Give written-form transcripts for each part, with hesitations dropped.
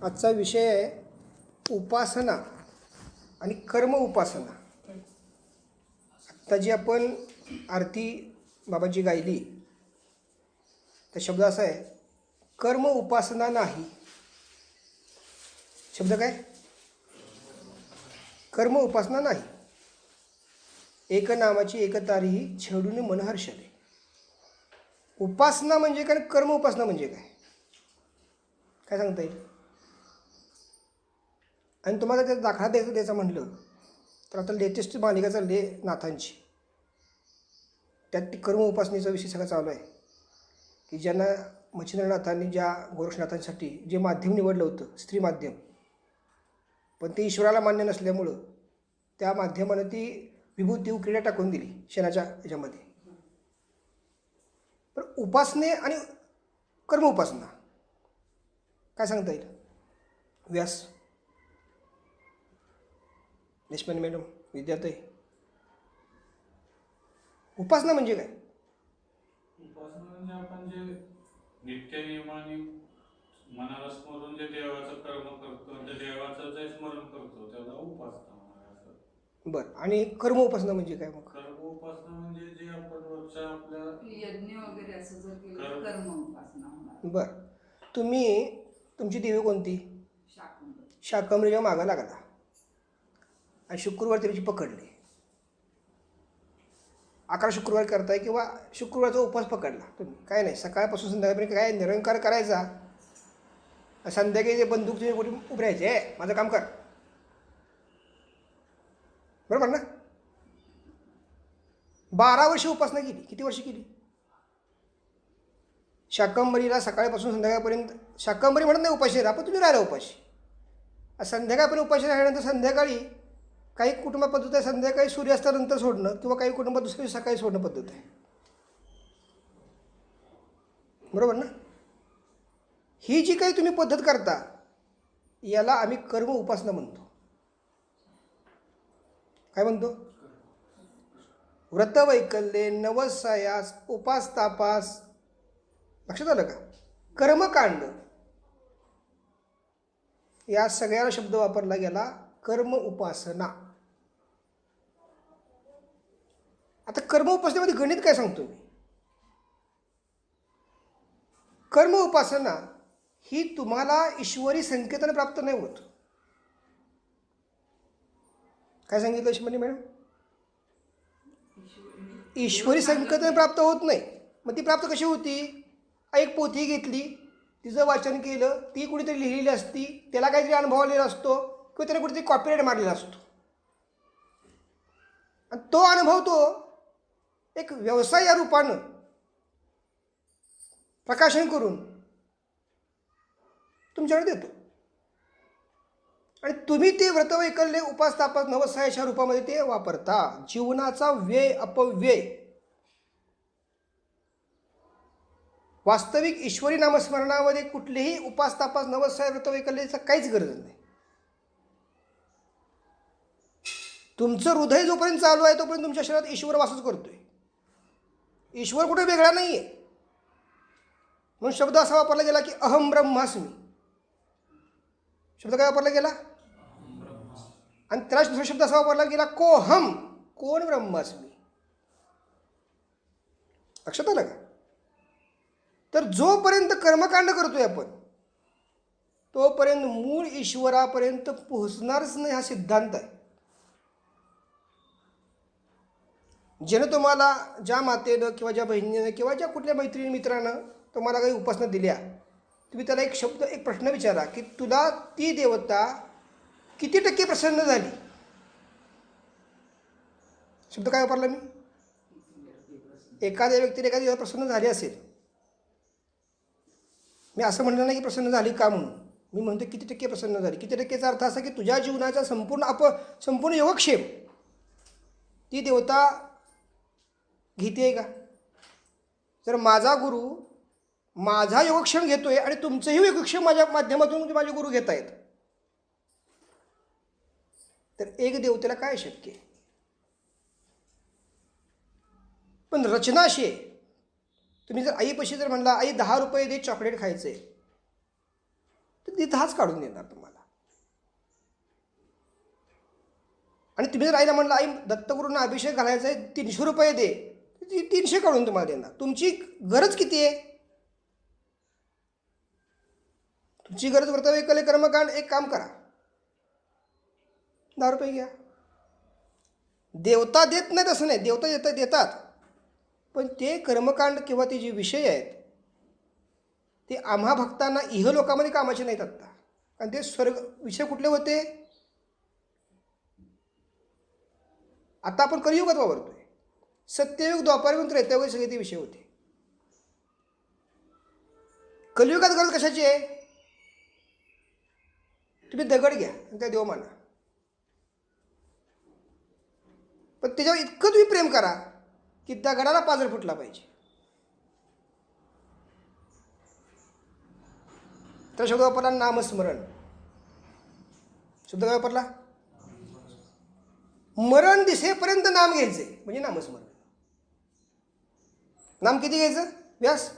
आजचा विषय आहे उपासना आणि कर्म उपासना. आत्ता जी आपण आरती बाबांची गायली त्या शब्द असा आहे, कर्म उपासना नाही. शब्द काय? कर्म उपासना नाही. एक नामाची एकतारी छेडून मन हर्षते. उपासना म्हणजे काय, कर्म उपासना म्हणजे काय, काय सांगता येईल? आणि तुम्हाला त्याचा दाखला द्यायचा म्हटलं तर आता लेटेस्ट मालिका चालली आहे नाथांची. त्यात ती कर्म उपासनेचा विषय सगळा चालू आहे की ज्यांना मच्छिंद्रनाथांनी ज्या गोरक्षनाथांसाठी जे माध्यम निवडलं होतं, स्त्री माध्यम, पण ते ईश्वराला मान्य नसल्यामुळं त्या माध्यमानं ती विभूती उकिरड्या टाकून दिली शेणाच्या ह्याच्यामध्ये. पण उपासने आणि कर्म उपासना काय सांगता येईल? व्यास, देशपांडे मॅडम, विद्यार्थी, उपासना म्हणजे काय? उपासना म्हणजे आपण जे नित्य नियमाने मनाला स्मरून जे देवाचं कर्म करतो, त्या देवाचं जे स्मरण करतो त्याला उपासना म्हणायचं. बरं, आणि कर्म उपासना म्हणजे काय मग? कर्म उपासना म्हणजे जे आपण रोजच्या आपल्या यज्ञ वगैरे असं जर केलं कर्म उपासना होणार. बरं, तुमची देवी कोणती? शाकंभरी. शाकंभरीच्या मागं लागला आणि शुक्रवार तिची पकडली. 11 शुक्रवार करताय किंवा शुक्रवारचा उपवास पकडला तुम्ही, काय नाही, सकाळपासून संध्याकाळपर्यंत काय निरंकार करायचा. संध्याकाळी ते बंदूक तुम्ही कुठे उभे राहायचे, माझं काम कर, बरोबर ना? 12 वर्ष उपासना केली. किती वर्ष केली? शाकंभरीला सकाळपासून संध्याकाळपर्यंत, शाकंभरी म्हणत नाही उपाशी राहा, पण तुम्ही राहिला उपाशी. संध्याकाळपर्यंत उपाशी राहिल्यानंतर संध्याकाळी काही कुटुंब पद्धत आहे संध्याकाळी सूर्यास्तानंतर सोडणं, किंवा काही कुटुंबात दुसऱ्या दिवशी सकाळी सोडणं पद्धत आहे, बरोबर ना? ही जी काही तुम्ही पद्धत करता याला आम्ही कर्म उपासना म्हणतो. काय म्हणतो? व्रतवैकल्ये, नवसायास, उपास तापास, लक्षात आलं का? कर्मकांड, या सगळ्याला शब्द वापरला गेला कर्म उपासना. आता कर्म उपासनेमध्ये गणित काय सांगतो मी? कर्म उपासना ही तुम्हाला ईश्वरी संकेताने प्राप्त नाही होत. काय सांगितलं शिवानी मॅडम? ईश्वरी संकेताने प्राप्त होत नाही. मग ती प्राप्त कशी होती? एक पोथी घेतली, तिचं वाचन केलं, ती कुठेतरी लिहिलेली असती, त्याला काहीतरी अनुभव आलेला असतो किंवा त्याने कुठेतरी कॉपीराईट मारलेला असतो, आणि तो अनुभव तो एक व्यवसाय या रूपानं प्रकाशन करून तुमच्याकडे देतो. आणि तुम्ही ते व्रतवैकल्य, उपास तापास, नवसायाच्या रूपामध्ये ते वापरता. जीवनाचा व्यय अपव्यय, वास्तविक ईश्वरी नामस्मरणामध्ये कुठलेही उपास तापास, नवसाय, व्रतवैकल्याचं काहीच गरज नाही. तुमचं हृदय जोपर्यंत चालू आहे तोपर्यंत तुमच्या शरीरात ईश्वर वासच करतोय. ईश्वर कुठे वेगळा नाही आहे. म्हणून शब्द असा वापरला गेला की अहम ब्रह्मास्मी. शब्द काय वापरला गेला? आणि त्याला दुसरा शब्द असा वापरला गेला कोहम, कोण ब्रह्मास्मी. लक्षात आलं का? तर जोपर्यंत कर्मकांड करतोय आपण तोपर्यंत मूळ ईश्वरापर्यंत पोहोचणारच नाही, हा सिद्धांत आहे. ज्यानं तुम्हाला, ज्या मातेनं किंवा ज्या बहिणीनं किंवा ज्या कुठल्या मैत्रिणी मित्रानं तुम्हाला काही उपासना दिल्या, तुम्ही त्याला एक शब्द, एक प्रश्न विचारा की तुला ती देवता किती टक्के प्रसन्न झाली? शब्द काय वापरला मी? एखाद्या व्यक्तीने एखादी देवता प्रसन्न झाली असेल, मी असं म्हणलं नाही की प्रसन्न झाली का म्हणून, मी म्हणतो किती टक्के प्रसन्न झाली. किती टक्केचा अर्थ असा की तुझ्या जीवनाचा संपूर्ण योगक्षेम ती देवता घेते का? जर माझा गुरु माझा योगक्षेम घेतोय आणि तुमचंही योगक्षेम माझ्या माध्यमातून माझे गुरु घेत आहेत, तर एक देवतेला काय शक्य आहे? पण रचना अशी आहे, तुम्ही जर आईपाशी जर म्हणला आई 10 रुपये दे चॉकलेट खायचंय, तर तिथं हाच काढून देणार तुम्हाला. आणि तुम्ही जर आईला म्हणलं आई दत्तगुरूंना अभिषेक घालायचा आहे 300 रुपये दे, ती 300 काढून तुम्हाला देणार. तुमची गरज किती आहे? तुमची गरज व्रतवैकल्य कर्मकांड. एक काम करा, 10 रुपये घ्या. देवता देत नाहीत असं नाही, देवता देतात, पण ते कर्मकांड किंवा ते जे विषय आहेत ते आम्हा भक्तांना इहलोकामध्ये कामाचे नाहीत आत्ता. कारण ते स्वर्ग विषय कुठले होते? आता आपण कलियुगात वावरतोय. सत्ययुग, द्वापारयुग, त्रेतायुग सगळे ते विषय होते. कलियुगात गरज कशाची आहे? तुम्ही दगड घ्या आणि त्या देव माना, पण त्याच्यावर इतकं तुम्ही प्रेम करा की दगडाला पाजर फुटला पाहिजे. तर शब्द वापरला नामस्मरण. शब्द काय वापरला? मरण दिसेपर्यंत नाम घ्यायचे म्हणजे नामस्मरण. नाम किती घ्यायचं? व्यास.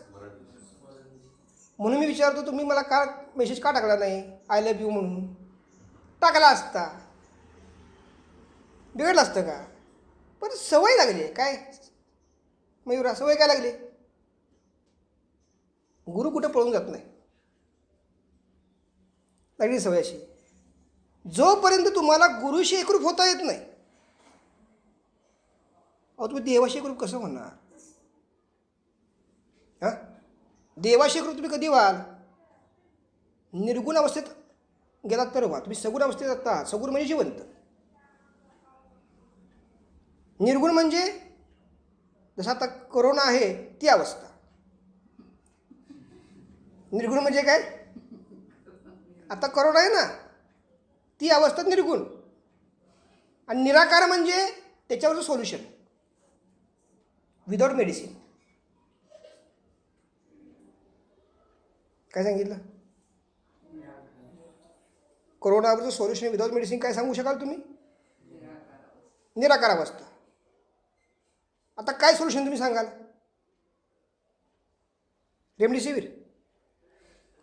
म्हणून मी विचारतो, तुम्ही मला का मेसेज का टाकला नाही आय लव्ह यू म्हणून? टाकला असता, बिघडलं असतं का? पण सवय लागली आहे. काय मयूरा, सवय काय लागली? गुरु कुठं पळून जात नाही, लागली सवय अशी. जोपर्यंत तुम्हाला गुरुशी एकरूप होता येत नाही, अहो तुम्ही देवाशी एकरूप कसं होणार? हां, देवाशी एकरूप तुम्ही कधी व्हाल? निर्गुण अवस्थेत गेलात तर व्हा. तुम्ही सगुण अवस्थेत आहात. सगुण म्हणजे जिवंत. निर्गुण म्हणजे जसं आता कोरोना आहे ती अवस्था. निर्गुण म्हणजे काय? आता करोना आहे ना, ती अवस्था निर्गुण. आणि निराकार म्हणजे त्याच्यावरचं सोल्युशन विदाउट मेडिसिन. काय सांगितलं? कोरोनावरचं सोल्युशन विदाउट मेडिसिन काय सांगू शकाल तुम्ही? निराकार अवस्था. आता काय सोल्युशन तुम्ही सांगाल? रेमडेसिवीर.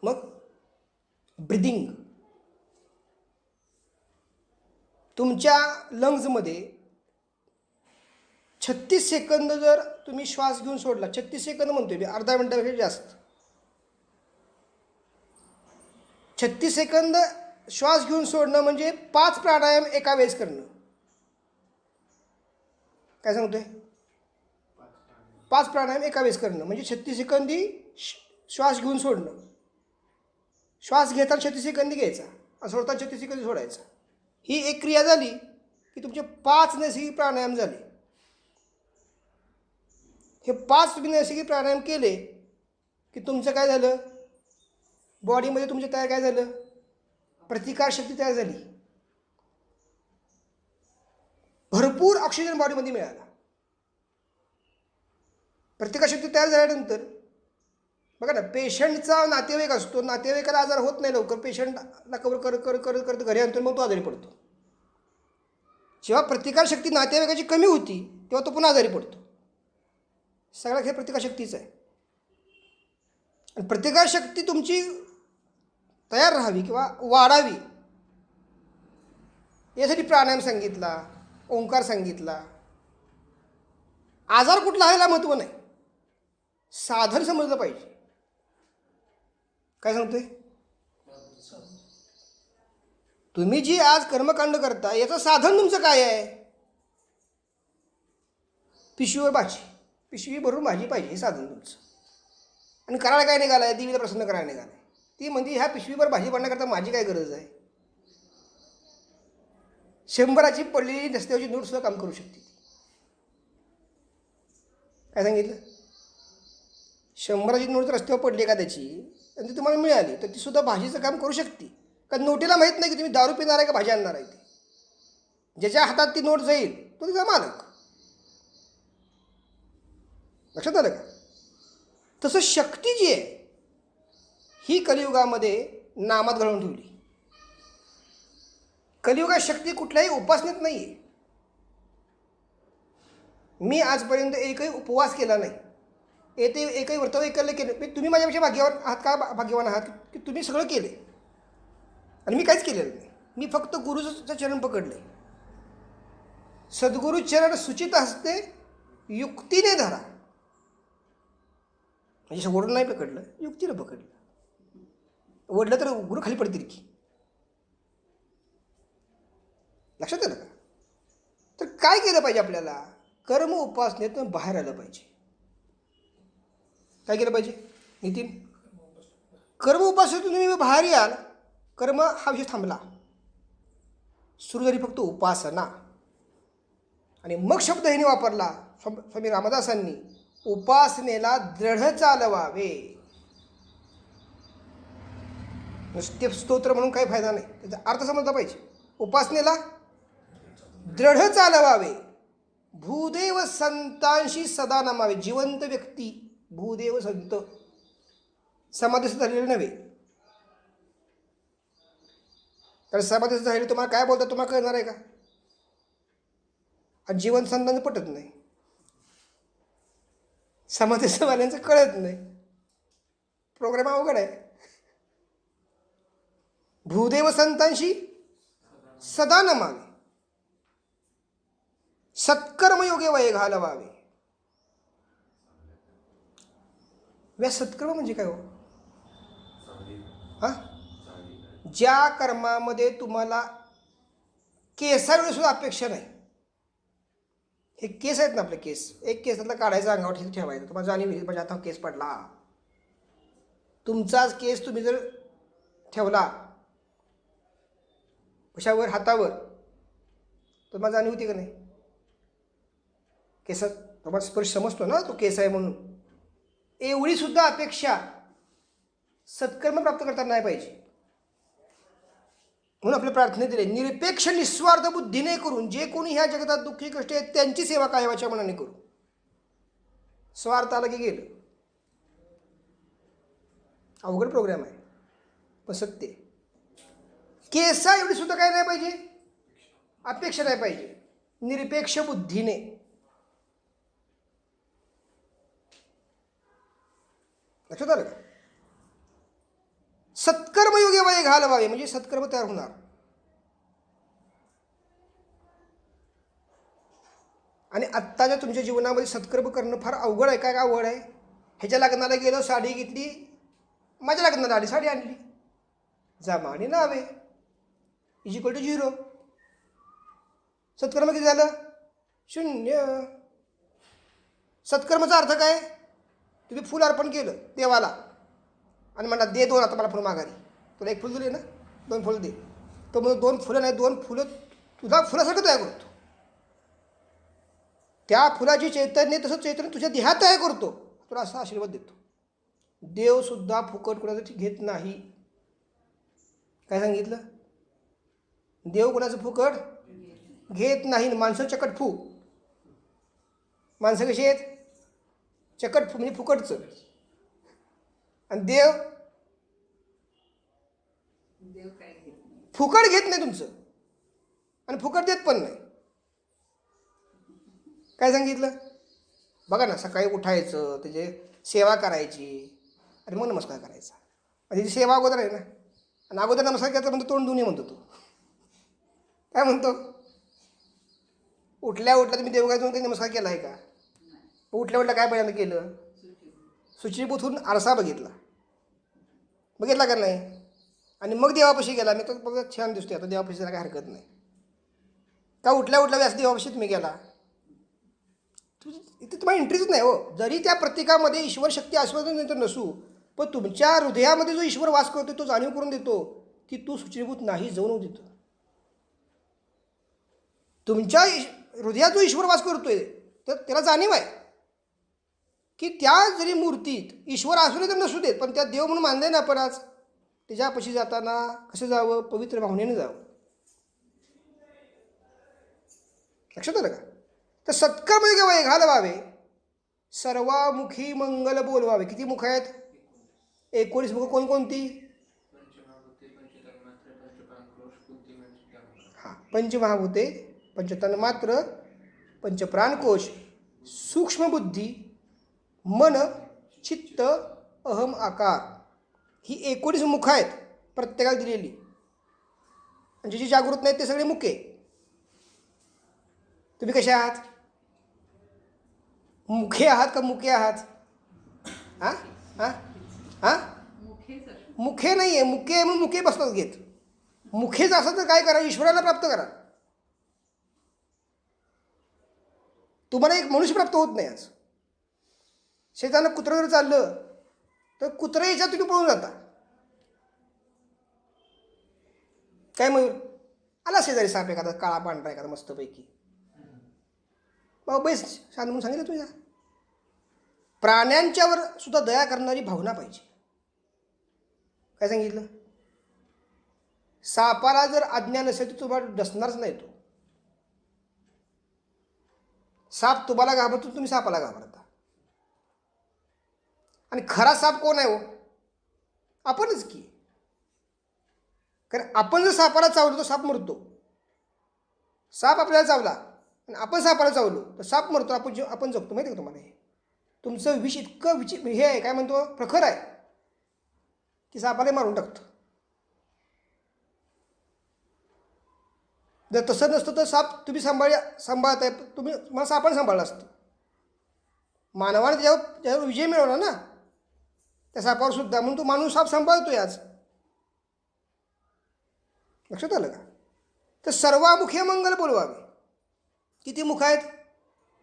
मग ब्रिदिंग. तुमच्या लंग्समध्ये 36 सेकंद जर तुम्ही श्वास घेऊन सोडला, 36 सेकंद म्हणतोय मी, अर्धा मिनिटापेक्षा जास्त, 36 सेकंद श्वास घेऊन सोडणं म्हणजे 5 प्राणायाम एका वेळेस करणं. काय सांगतोय? 5 प्राणायाम एका वेळेस करणं म्हणजे 36 सेकंदी श्वास घेऊन सोडणं. श्वास घेताना 36 सेकंदी घ्यायचा आणि सोडताना 36 सेकंदी सोडायचा. ही एक क्रिया झाली की तुमचे 5 नैसर्गिक प्राणायाम झाले. हे 5 तुम्ही नैसर्गिक प्राणायाम केले की तुमचं काय झालं? बॉडीमध्ये तुमच्या तयार काय झालं? प्रतिकारशक्ती तयार झाली. भरपूर ऑक्सिजन बॉडीमध्ये मिळाला. प्रतिकारशक्ती तयार झाल्यानंतर बघा ना, पेशंटचा नातेवाईक असतो, नातेवाईकाला आजार होत नाही लवकर, पेशंटला कवर करत घरी आणतो, मग तो आजारी पडतो. जेव्हा प्रतिकारशक्ती नातेवाईकाची कमी होती तेव्हा तो पुन्हा आजारी पडतो. सगळा खेळ प्रतिकारशक्तीचा आहे. आणि प्रतिकारशक्ती तुमची तयार राहावी किंवा वाढावी यासाठी प्राणायाम सांगितला, ओंकार सांगितला. आजार कुठला आहे याला महत्त्व नाही, साधन समजलं पाहिजे. काय सांगतोय? तुम्ही जी आज कर्मकांड करता याचं साधन तुमचं काय आहे? पिशवीवर भाजी, पिशवी भरून भाजी पाहिजे, हे साधन तुमचं. आणि करायला काय निघालाय? देवीला प्रसन्न करायला निघालाय. ती म्हणजे ह्या पिशवीवर भाजी बनण्याकरता माझी काय गरज आहे? 100ची पडलेली रस्त्यावरची नोट सुद्धा काम करू शकते. काय सांगितलं? 100ची नोट रस्त्यावर पडली का त्याची आणि ती तुम्हाला मिळाली तर ती सुद्धा भाजीचं काम करू शकते. कारण नोटीला माहीत नाही की तुम्ही दारू पिणार आहे का भाजी आणणार आहे. ती ज्याच्या हातात ती नोट जाईल तो तिचा मालक. लक्षात आलं का? तसं शक्ती जी आहे ही कलियुगामध्ये नामात घालून ठेवली. कलियुगात शक्ती कुठल्याही उपासनेत नाही आहे. मी आजपर्यंत एकही उपवास केला नाही, एकही व्रतवैकल्य केलं. तुम्ही माझ्यापेक्षा भाग्यवान आहात का? भाग्यवान आहात की तुम्ही सगळं केले. आणि मी काहीच केलेलं नाही. मी फक्त गुरुचं चरण पकडले. सद्गुरु चरण सुचित हस्ते युक्तीने धरा. म्हणजे ओढून नाही पकडलं, युक्तीनं पकडलं. ओढलं तर गुरु खाली पडतील की. लक्षात आलं का? तर काय केलं पाहिजे आपल्याला? कर्म उपासनेतून बाहेर आलं पाहिजे. काय केलं पाहिजे नितीन? कर्म उपासनेतून तुम्ही बाहेर याल, कर्म हा विषय थांबला, सुरू झाली फक्त उपासना. आणि मग शब्द ह्याने वापरला स्वामी रामदासांनी, उपासनेला दृढ चालवावे. नुसते स्तोत्र म्हणून काही फायदा नाही, त्याचा अर्थ समजला पाहिजे. उपासनेला दृढ चालवावे, भूदेव संतांशी सदा नमावे. जिवंत व्यक्ती भूदेव संत समाधीस्थ झालेले नव्हे. कारण समाधीस्थ झालेले तुम्हाला काय बोलतात तुम्हाला कळणार आहे का? आणि जिवंत संतांचं पटत नाही, समाधीस्थवाल्यांचं कळत नाही. प्रोग्राम अवघड आहे. भूदेव संतांशी सदा नमावे, सत्कर्मयोगे वय घालवावे. सत्कर्म म्हणजे काय हो? हा, ज्या कर्मामध्ये तुम्हाला केसावेळी सुद्धा अपेक्षा नाही. हे केस आहेत ना आपले, केस, एक केसातला काढायचा अंगावर ठेवायचा. तुम्हाला जाणीव होईल म्हणजे आता केस पडला. तुमचाच केस तुम्ही जर ठेवला कशावर? हातावर, तुम्हाला जाणीव होती का नाही? केसात तुम्हाला स्पर्श समजतो ना तो केस आहे म्हणून. एवढी सुद्धा अपेक्षा सत्कर्म प्राप्त करताना नाही पाहिजे. म्हणून आपल्या प्रार्थनेत दिले, निरपेक्ष निस्वार्थ बुद्धीने करून जे कोणी ह्या जगतात दुःखी कष्ट आहेत त्यांची सेवा कायवाच्या मनाने करू. स्वार्थ आला की गेलं. अवघड प्रोग्राम आहे पण सत्य. केसा एवढी सुद्धा काय नाही पाहिजे, अपेक्षा नाही पाहिजे. निरपेक्ष बुद्धीने. लक्षात आलं का? सत्कर्मयोगे वय घालवावे म्हणजे सत्कर्म तयार होणार. आणि आत्ताच्या तुमच्या जीवनामध्ये सत्कर्म करणं फार अवघड आहे. काय काय अवघड आहे? ह्याच्या लग्नाला गेलो, साडी घेतली, माझ्या लग्नाला आली साडी आणली, जमा आणि नावे = 0. सत्कर्म किती झालं? 0. सत्कर्माचा अर्थ काय? तुम्ही फुल अर्पण केलं देवाला आणि म्हणला दे 2 आता मला फुलं माघारी. तुला 1 फुल दिले ना, 2 फुलं दे. तो मग 2 फुलं नाही, 2 फुलं तुझा फुलासारखं तयार करतो. त्या फुलाची चैतन्य तसं चैतन्य तुझ्या देहात तयार करतो. तुला असा आशीर्वाद देतो. देवसुद्धा फुकट कोणाचं घेत नाही. काय सांगितलं? देव कोणाचं फुकट घेत नाही. माणसं चकटफू. माणसं कशी आहेत? चकटफू म्हणजे फुकटचं. आणि देव काय घेत नाही, फुकट घेत नाही तुमचं आणि फुकट देत पण नाही. काय सांगितलं बघा ना, सकाळी उठायचं, त्याची सेवा करायची आणि मग नमस्कार करायचा. आणि त्याची सेवा अगोदर आहे ना, आणि अगोदर नमस्कार करायचा म्हणतो तोंड दोन्ही म्हणतो. तो काय म्हणतो? उठल्या तुम्ही देवघरात जाऊन काही नमस्कार केला आहे का? उठल्या काय पहिल्यांदा केलं? शुचिभूत होऊन आरसा बघितला का नाही? आणि मग देवापाशी गेला. मी तर बघा छान दिसतोय आता, देवापाशी जायला काही हरकत नाही. का उठल्या व्यास देवापाशीच मी गेला? इथे तुम्हाला एंट्रीच नाही हो. जरी त्या प्रतीकामध्ये ईश्वर शक्ती आश्वासन नसू, पण तुमच्या हृदयामध्ये जो ईश्वर वास करतो तो जाणीव करून देतो की तू शुचिभूत नाही, जाऊन देतो. तुमच्या हृदयात जो ईश्वर वास करतोय तर त्याला जाणीव आहे की त्या जरी मूर्तीत ईश्वर असू दे तर नसू देत, पण त्या देव म्हणून मानले ना आपण आज. त्याच्यापाशी जाताना कसं जावं? पवित्र भावनेने जावं. लक्षात आलं का? तर सत्कर्मयोगे वय घालवावे, सर्वामुखी मंगल बोलवावे. किती मुख आहेत? 19 मुख. कोणकोणती? हां, पंचमहाभूते, पंचतन्मात्र, पंचप्राणकोश, सूक्ष्मबुद्धी, मन, चित्त, अहम, आकार. ही 19 मुख आहेत प्रत्येकाला दिलेली. आणि जे जागृत नाहीत ते सगळे मुके. तुम्ही कसे आहात? मुखे आहात का मुके आहात? हां हां हां मुखेच असतात. मुखे नाही आहे. मुके मग मुके बसतात घेत. मुखेच असं तर काय करा, ईश्वराला प्राप्त करा. तुम्हाला एक मनुष्य प्राप्त होत नाही. आज शेतानं कुत्रं जर चाललं तर कुत्रा याच्यात तुम्ही पळून जाता. काय मयूर आला शेजारी साप एखादा काळा पांढरा एखादा मस्तपैकी, बाबा बैस शांत म्हणून सांगितलं तुझ्या. प्राण्यांच्यावर सुद्धा दया करणारी भावना पाहिजे. काय सांगितलं? सापाला जर आज्ञा नसेल तर तुम्हाला डसणारच नाही तो. साप तुम्हाला घाबरतो, तुम्ही सापाला घाबरता. आणि खरा साप कोण आहे हो? आपणच की. कारण आपण जर सापाला चावलो तर साप मरतो. साप आपल्याला चावला आणि आपण सापाला चावलो तर साप मरतो, आपण जगतो. माहिती आहे का तुम्हाला? हे तुमचं विष इतकं हे आहे, काय म्हणतो, प्रखर आहे की सापाला मारून टाकतं. जर तसं नसतं तर साप तुम्ही सांभाळताय, मला सापाने सांभाळलं असतं. मानवाने त्याच्यावर विजय मिळवला ना त्या सापावर सुद्धा, म्हणून तो माणूस साप सांभाळतोय आज. लक्षात आलं का? तर सर्वामुखे मंगल बोलवावे. किती मुख आहेत?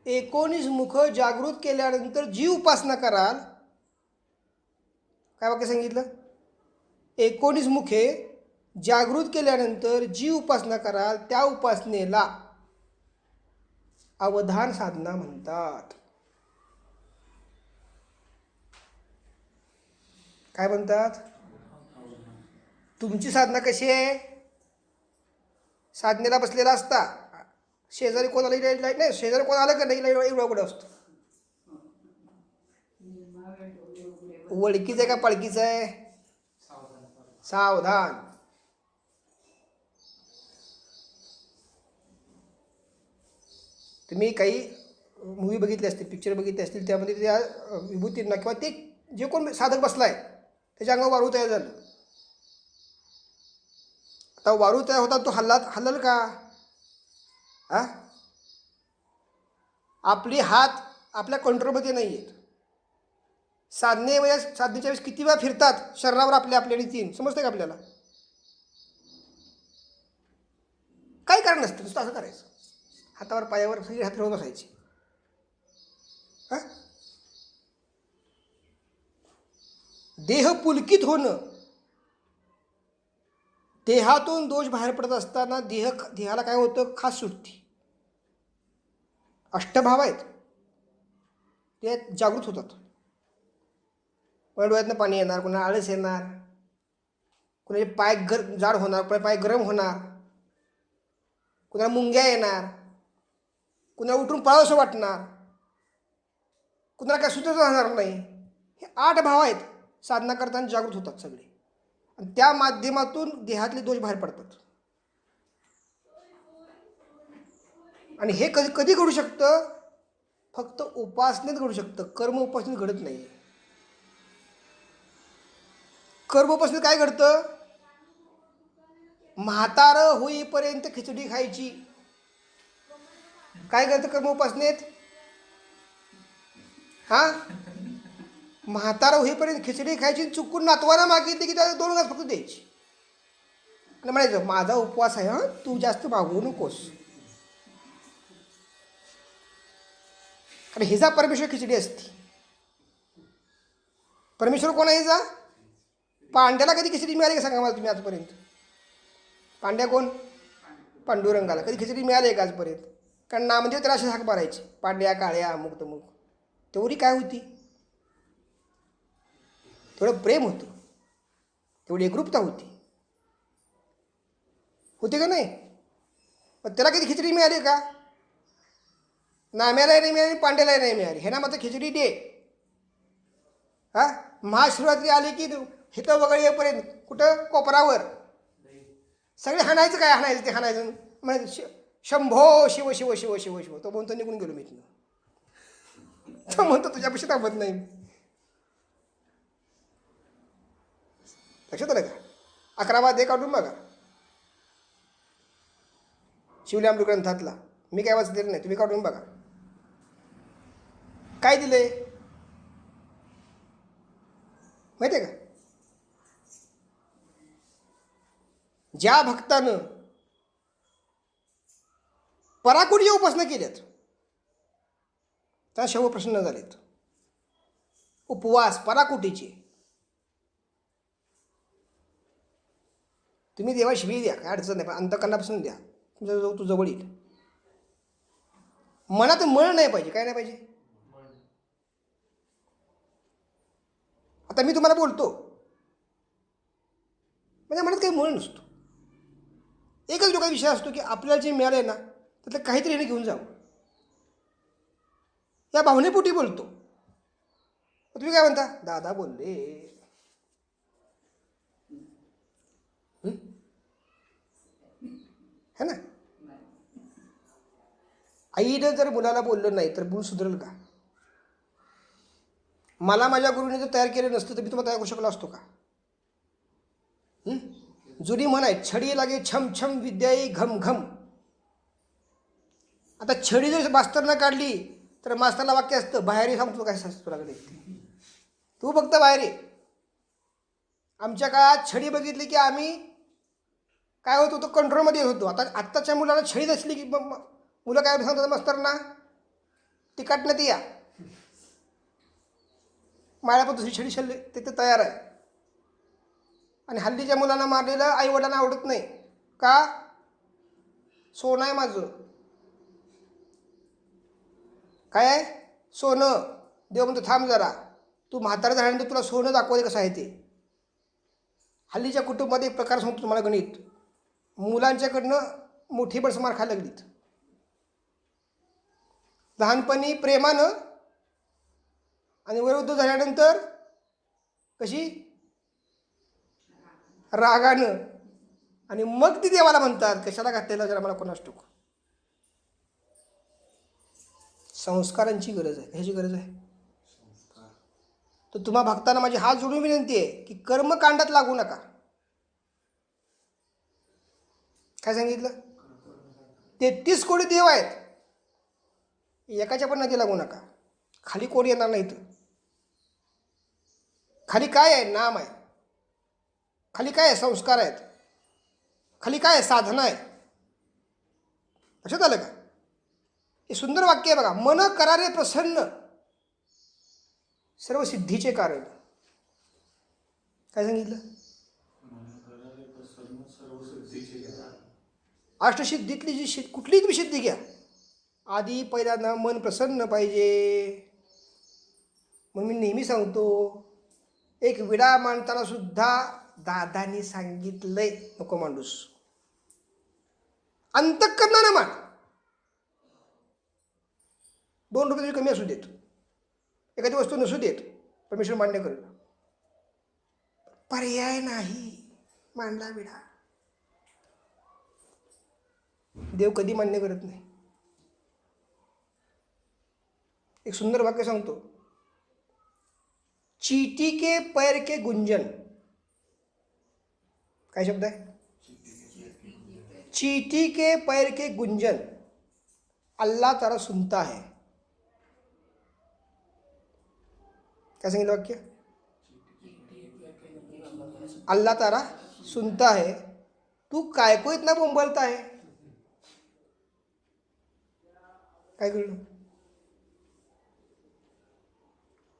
19 मुख जागृत केल्यानंतर जी उपासना कराल, काय वाक्य सांगितलं? 19 मुखे जागृत केल्यानंतर जी उपासना कराल त्या उपासनेला अवधान साधना म्हणतात. काय म्हणतात? तुमची साधना कशी आहे? साधनेला बसलेला असता, शेजारी कोण आलं लाईट नाही, शेजारी कोण आलं का नाही लाईट एवढं असतो. वळकीचं आहे का पळकीचं आहे? सावधान. तुम्ही काही मूवी बघितले असतील, पिक्चर बघितले असतील, त्यामध्ये त्या विभूतींना किंवा ते जे कोण साधक बसलाय त्याच्या अंगावर वारू तयार झालं. आता वारू तयार होता, तो हल्लल का? आपली हात आपल्या कंट्रोलमध्ये नाही आहेत. साधनेच्या वेळेस किती वेळा फिरतात शरीरावर आपल्या रीतीने, समजतं का आपल्याला? काही कारण नसतं, नुसतं असं करायचं. हातावर पायावर सगळे हात ठेवून बसायचे. देह पुलकित होणं, देहातून दोष बाहेर पडत असताना देहाला काय होतं? खास सुटती. अष्टभाव आहेत ते जागृत होतात. कोणा डोळ्यातनं पाणी येणार, कोणाला आळस येणार, कोणाचे पाय जाड होणार, कोणा पाय गरम होणार, कुणाला मुंग्या येणार, कुणाला उठून पळावंसं वाटणार, कुणाला काय सुचत राहणार नाही. हे 8 भाव आहेत, साधना करताना जागृत होतात सगळे, आणि त्या माध्यमातून देहातले दोष बाहेर पडतात. आणि हे कधी घडू शकतं? फक्त उपासनेत घडू शकतं, कर्म उपासनेत घडत नाही. कर्म उपासनेत काय घडतं? म्हातारं होईपर्यंत खिचडी खायची. काय करतं कर्म उपासनेत? म्हातारं होईपर्यंत खिचडी खायची, चुकून नातवाला मागितली की त्याला 2 घास फक्त द्यायची आणि म्हणायचं माझा उपवास आहे, तू जास्त मागवू नकोस. कारण हिचा परमेश्वर खिचडी असते. परमेश्वर कोण आहे हिचा? पांड्याला कधी खिचडी मिळाली का सांगा मला तुम्ही आजपर्यंत? पांड्या कोण? पांडुरंगाला कधी खिचडी मिळाली आहे का आजपर्यंत? कारण नामदेव त्याला अशी हाक मारायची, पांड्या, काळ्या, अमुक तमुक. तेवढी काय होती? तेवढं प्रेम होतं, तेवढी एकरूपता होती का नाही? पण त्याला कधी खिचडी मिळाली का? नाम्यालाही नाही मिळाली, पांड्यालाही नाही मिळाली. हे ना मात्र खिचडी दे. महाशिवरात्री आली की हिथं वगैरे येईपर्यंत कुठं कोपरावर सगळे हाणायचं. काय हाणायचं? ते हाणायचं म्हणजे शंभो शिव शिव शिव शिव शिव. तो म्हणतो निघून गेलो मी तिथं. तो म्हणतो तुझ्यापेक्षा थांबत नाही. लक्षात आलं का? 11 वाद्य काढून बघा. शिवल्यामृत ग्रंथातला. मी काय वाचलेलं नाही, तुम्ही काढून बघा. काय दिलंय माहिती आहे का? ज्या भक्तानं पराकुटीच्या उपासना केल्यात त्या शव प्रसन्न झालेत. उपवास पराकुटीचे. तुम्ही देवा शिवी द्या, काय अडचण नाही, पण अंतःकरणापासून द्या. तुमच्या जवळ तू जवळ येईल. मनात मळ नाही पाहिजे. काय नाही पाहिजे? आता मी तुम्हाला बोलतो म्हणजे मनात काही मळ नसतो. एकच डोक्यात विषय असतो की आपल्याला जे मिळालं आहे ना त्यातलं काहीतरी येणं घेऊन जावं, या भावनेपोटी बोलतो. तुम्ही काय म्हणता? दादा बोलले. है ना? आईनं जर मुलाला बोललं नाही तर मूल सुधरेल का? मला माझ्या गुरुने जर तयार केलं नसतं तर मी तुम्हाला तयार करू शकलो असतो का? जुनी म्हण आहे, छडी लागे छम छम विद्याई घम घम. आता छडी जर मास्तरनं काढली तर मास्तरला वाक्य असतं, बाहेर ये. सांगतो काय तुला कडे, तू फक्त बाहेर ये. आमच्या काळात छडी बघितली की आम्ही काय होत होतो, कंट्रोलमध्ये येत होतो. आत्ताच्या मुलाला छडी असली की मुलं काय सांगतात मास्तरना, तिकाटनं ती या माझ्या पण दुसरी छडी छल्ली ते तयार आहे. आणि हल्लीच्या मुलांना मारलेलं आईवडिलांना आवडत नाही का? सोनं आहे माझं. काय आहे? सोनं. देव म्हणतो थांब जरा, तू म्हातारा झाल्यानंतर तुला सोनं दाखवते कसं आहे ते. हल्लीच्या कुटुंबात एक प्रकार सांगतो तुम्हाला, गणित. मुलांच्याकडनं मोठी बडस मार खायला लागलीत. लहानपणी प्रेमानं आणि वयोवृद्ध झाल्यानंतर कशी रागानं. आणि मग ती देवाला म्हणतात कशाला घातलेला जरा मला कोणास ठाऊक. संस्कारांची गरज आहे. ह्याची गरज आहे. तर तुम्हा भक्तांना माझी हात जोडून विनंती आहे की कर्मकांडात लागू नका. काय सांगितलं? 33 कोटी देव आहेत, एकाच्या पण नदी लागू नका. खाली कोण येणार नाही. तर खाली काय आहे? नाम आहे. खाली काय आहे? संस्कार आहेत. खाली काय आहे? साधना आहे. लक्षात आलं का? हे सुंदर वाक्य आहे बघा. मन करारे प्रसन्न सर्व सिद्धीचे कारण. काय सांगितलं? अष्टसिद्धीतली जी कुठलीच बी सिद्धी घ्या, आधी पहिल्यांदा मन प्रसन्न पाहिजे. म्हणून मी नेहमी सांगतो, एक विडा मांडताना सुद्धा दादानी सांगितलंय नको मांडूस, अंतःकरणानं मांड. 2 रुपये तरी कमी असू देत, एखादी वस्तू नसू देत, परमेश्वर मान्य करेल. पर्याय नाही, मांडला विडा. देव कधी मान्य करत नाही. एक सुंदर वाक्य सांगतो, चीटी के पैर के गुंजन. काय शब्द आहे? चीटी के पैर के गुंजन अल्लाह तारा सुनता है. काय सांगितलं वाक्य? अल्लाह तारा सुनता है. तू काय को इतना बोंबलता है? काय कळलं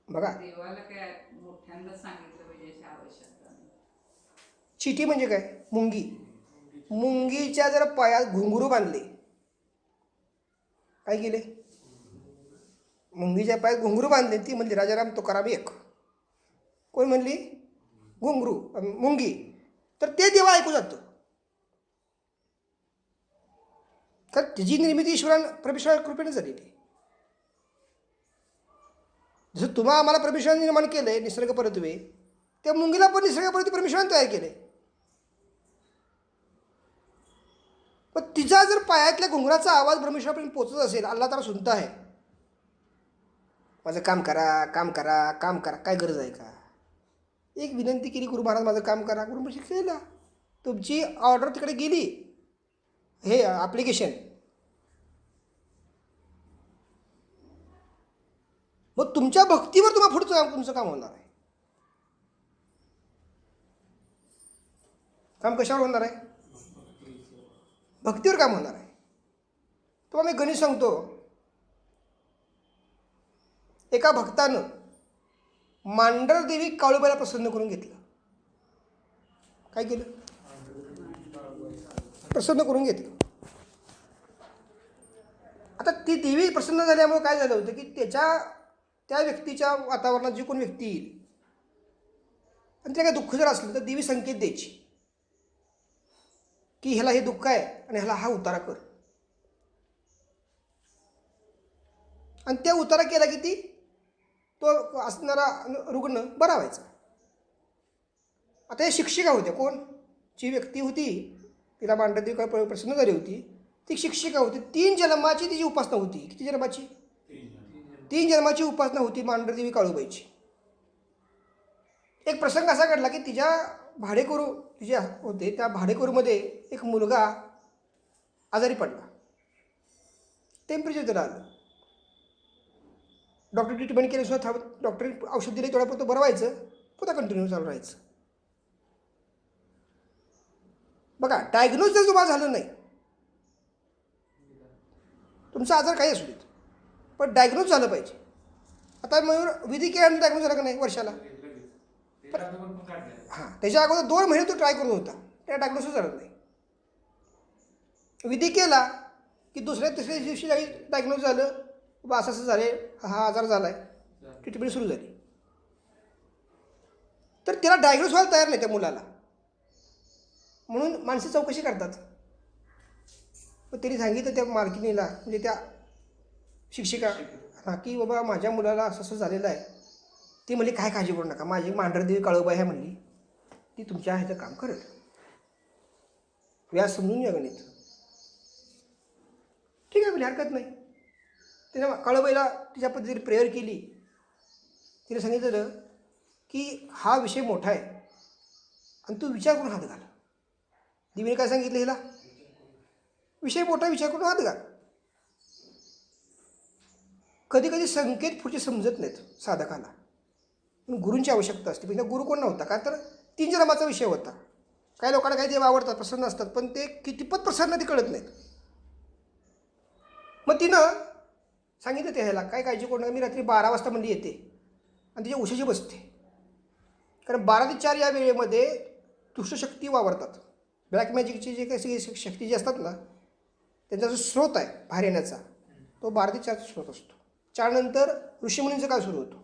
बघा. देवाला काय मोठ्यांदा सांगितलं पाहिजे अशी आवश्यकता नाही. चिटी म्हणजे काय? मुंगी. मुंगीच्या जर पायात घुंगरू बांधले, काय केले? मुंगीच्या पायात घुंगरू बांधले. ती म्हणली राजाराम तुकाराम एक. कोण म्हणली? घुंगरू मुंगी. तर ते देवा ऐकू जातं. तर तिची निर्मिती परमेश्वरा कृपेने झालेली. जसं तुम्हा आम्हाला परमेश्वराने निर्माण केलं आहे निसर्ग परत्वे, त्या मुंगीला पण निसर्ग परत्वे परमेश्वराने तयार केले. पण तिचा जर पायातल्या घुंगराचा आवाज परमेश्वरापर्यंत पोचत असेल, अल्लाह ताला सुनता आहे, माझं काम करा, काम करा, काम करा, काय गरज आहे का? एक विनंती केली, गुरु महाराज माझं काम करा. गुरु म्हणजे केला. तुमची ऑर्डर तिकडे गेली, हे ॲप्लिकेशन, मग तुमच्या भक्तीवर तुम्हाला पुढचं तुमचं काम होणार आहे. काम कशावर होणार आहे? भक्तीवर काम होणार आहे. तुम्हाला मी गणित सांगतो. एका भक्तानं मांढरदेवी काळूबाईला प्रसन्न करून घेतलं. काय केलं? प्रसन्न करून घेतलं. आता ती देवी प्रसन्न झाल्यामुळे काय झालं होतं की त्या व्यक्तीच्या वातावरणात जी कोण व्यक्ती येईल आणि त्याला काही दुःख जर असलं तर देवी संकेत द्यायची की ह्याला हे दुःख आहे आणि ह्याला हा उतारा कर. आणि त्या उतारा केला की ती तो असणारा रुग्ण बरा व्हायचा. आता हे शिक्षिका होत्या. कोण? जी व्यक्ती होती तिला मांढरदेवी काय प्रसन्न झाली होती ती शिक्षिका होती. 3 जन्माची तिची उपासना होती. किती जन्माची? 3 जन्माची उपासना होती मांढरदेवी काळूबाईची. एक प्रसंग असा घडला की तिच्या भाडेकरू तिचे होते त्या भाडेकरूमध्ये एक मुलगा आजारी पडला. टेम्परेचर त्याला आलं. डॉक्टर ट्रीटमेंट केल्याशिवाय डॉक्टरी औषध दिले तेवढ्यापुरतं बरं व्हायचं, पुन्हा कंटिन्यू चालू राहायचं. बघा, डायग्नोज जर तुम्हाला झालं नाही, तुमचा आजार काही असू देत, पण डायग्नोज झालं पाहिजे. आता मयूर विधी केल्यानंतर डायग्नोज झाला का नाही वर्षाला? हां, त्याच्या अगोदर 2 महिने तो ट्राय करून होता, त्या डायग्नोसिस झालं नाही. विधी केला की तिसऱ्या दिवशी काही डायग्नोज झालं, बा असं झाले, हा आजार झाला आहे, ट्रीटमेंट सुरू झाली. तर त्याला डायग्नोज व्हायला तयार नाही त्या मुलाला, म्हणून माणसं चौकशी करतात. मग त्यांनी सांगितलं त्या मालकिनीला म्हणजे त्या शिक्षिका हां की बाबा माझ्या मुलाला असं असं झालेलं आहे. ती म्हणली काय काळजी करू नका, माझी मांढरदेवी काळूबाई आहे म्हणली, ती तुमच्या ह्याचं काम करेल. व्यास समजून घ्या गणित. ठीक आहे म्हणजे हरकत नाही. तिने काळूबाईला तिच्या पद्धतीने प्रेयर केली. तिने सांगितलं की हा विषय मोठा आहे आणि तू विचार करून हात घाल. देवीने काय सांगितलं हिला? विषय मोठा, विचार करून हात घाल. कधी कधी संकेत पुढचे समजत नाहीत साधकाला, पण गुरूंची आवश्यकता असते. म्हणजे गुरु कोण नव्हता का तर 3 जन्माचा विषय होता. काही लोकांना काही देव आवडतात, प्रसन्न असतात, पण ते कितीपत प्रसन्न ते कळत नाहीत. मग तिनं सांगितलं ते ह्याला काय काळजी करू नका, मी रात्री 12 वाजता म्हणजे येते आणि तिच्या उशाशी बसते. कारण 12 ते 4 या वेळेमध्ये दुष्टशक्ती वावरतात. ब्लॅक मॅजिकची जे काही सगळी शक्ती जी असतात ना, त्यांचा जो स्रोत आहे बाहेर येण्याचा तो 12 ते 4चा स्रोत असतो. 4 नंतर ऋषीमुनींचा काळ सुरू होतो.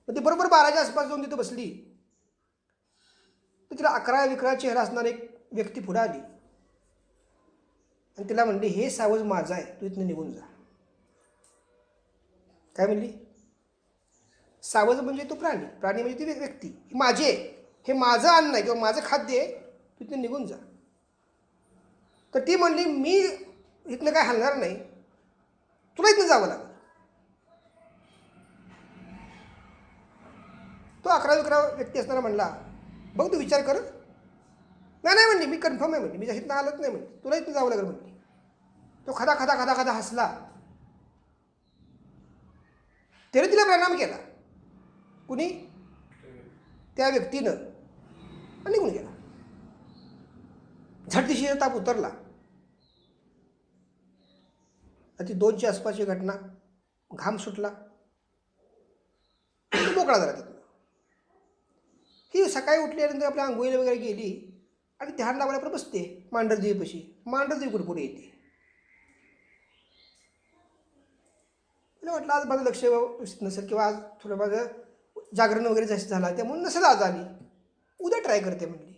मग ती बरोबर 12च्या आसपास जाऊन तिथं बसली तर तिला 11-11 चेहरा असणारी एक व्यक्ती पुढे आली आणि तिला म्हणली हे सावज माझं आहे, तू इथनं निघून जा. काय म्हणली? सावज म्हणजे तो प्राणी, प्राणी म्हणजे ती व्यक्ती. ही माझी आहे, हे माझं अन्न आहे किंवा माझं खाद्य आहे, तू इथनं निघून जा. तर ती म्हणली मी इथनं काय हलणार नाही, तुला इथनं जावं लागेल. तो 11-11 व्यक्ती असणारा म्हणला बघ तू विचार कर. नाही म्हणली मी कन्फर्म आहे म्हणली, मी इथनं आलत नाही म्हणली, तुला इथनं जावं लागेल म्हणली. तो खदा खदा खदा खदा हसला. तरी तिला प्रणाम केला. कुणी? त्या व्यक्तीनं, आणि निघून गेला. झटदिशीचा ताप उतरला. ती 2च्या आसपासची घटना, घाम सुटला, मोकळा झाला तिथून. ही सकाळी उठल्यानंतर आपल्या आंघोळीला वगैरे गेली आणि ध्यान लावल्यापर्यंत बसते मांढरदेवीपाशी. मांढरदेवी कुठे पुढे येते. मला वाटलं आज माझं लक्ष व्यवस्थित नसेल किंवा आज थोडं माझं जागरण वगैरे जास्त झाला त्यामुळे नसेल आज आली, उद्या ट्राय करते म्हणली.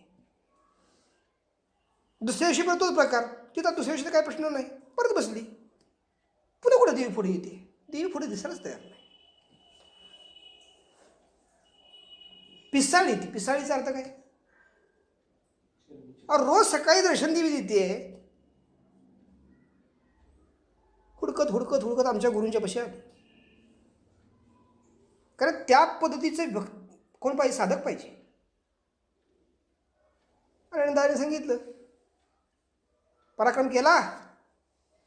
दुसऱ्या दिवशी पण तोच प्रकार. तिथं दुसऱ्या दिवशी काही प्रश्न नाही, परत बसली. पुन्हा कुठं देवी पुढे येते. देवी पुढे दिसायलाच तयार नाही. पिसाळी. ती पिसाळीचा अर्थ काय? रोज सकाळी दर्शन देवी देते. हुडकत हुडकत हुडकत आमच्या गुरूंच्या पाशी आली. कारण त्या पद्धतीचे कोण पाहिजे? साधक पाहिजे. आणि दादाने सांगितलं पराक्रम केला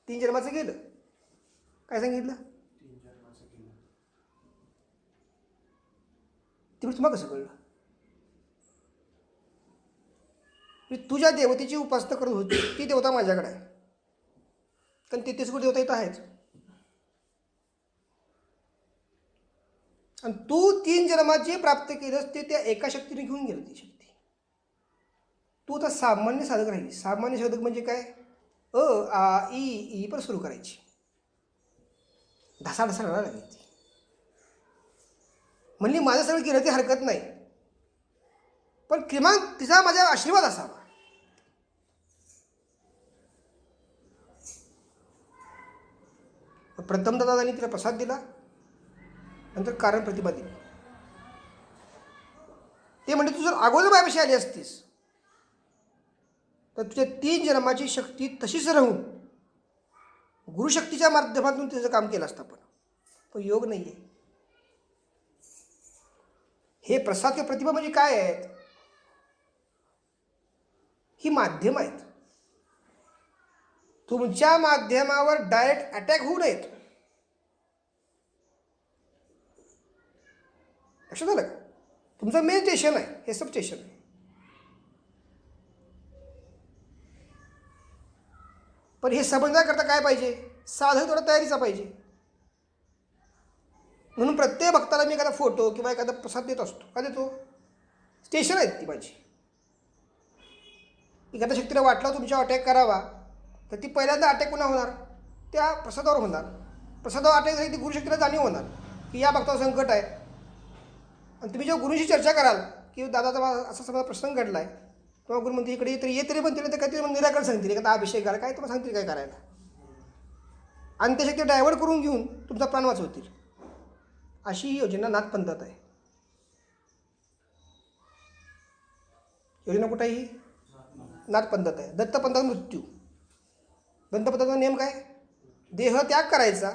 3 जन्माचं गेलं. काय सांगितलं? ते तुम्हाला कसं कळलं? मी तुझ्या देवतेची उपासना करत होती ती देवता माझ्याकडे आहे, कारण 33 कोटी देवता इथं आहेच. आणि तू 3 जन्माची प्राप्त केलंस ते त्या एका शक्तीने घेऊन गेलं. ती शक्ती तू आता सामान्य साधक राहिली. सामान्य साधक म्हणजे काय? आ ई ई पण सुरू करायची, ढसा रडायला लागली ती. म्हणली माझं सगळं केलं ती हरकत नाही, पण किमान तिचा माझा आशीर्वाद असावा. प्रथमतः दादांनी तिला प्रसाद दिला, नंतर कारण प्रतिभा दिली. ते म्हणजे तू जर अगोदर माझ्यापाशी आली असतीस तर तुझ्या 3 जन्माची शक्ती तशीच राहून गुरुशक्तीच्या माध्यमातून तिचं काम केलं असतं. पण योग नाही आहे. हे प्रसाद किंवा प्रतिभा म्हणजे काय आहेत? ही माध्यम आहेत. तुमच्या माध्यमावर डायरेक्ट अटॅक होऊ नयेत. लक्षात आलं का? तुमचं मेन स्टेशन आहे, हे सब स्टेशन आहे. पण हे समजण्याकरता काय पाहिजे? साधक थोडा तयारीचा पाहिजे. म्हणून प्रत्येक भक्ताला मी एखादा फोटो किंवा एखादा प्रसाद देत असतो. का देतो? स्टेशन आहेत ती माझी. एखाद्या शक्तीला वाटला तुमच्या अटॅक करावा तर ती पहिल्यांदा अटॅक पुन्हा होणार त्या प्रसादावर होणार. प्रसादावर अटॅक झाली ती गुरुशक्तीला जाणीव होणार की या भक्तावर संकट आहे. आणि तुम्ही जेव्हा गुरुशी चर्चा कराल की दादाचा असा समजा प्रसंग घडला आहे, किंवा गुरु म्हणते इकडे ये तरी म्हणतील तर काहीतरी निराकरण सांगतील, एखादा अभिषेक घाला काय तुम्हाला सांगतील काय करायला. आणि त्या शक्ती डायव्हर्ट करून घेऊन तुमचा प्राण वाचवतील. अशी ही योजना नाथपंथात आहे. योजना कुठे ही? नाथपंथात आहे. दत्तपंथात मृत्यू. दत्तपंथाचा नियम काय? देह त्याग करायचा,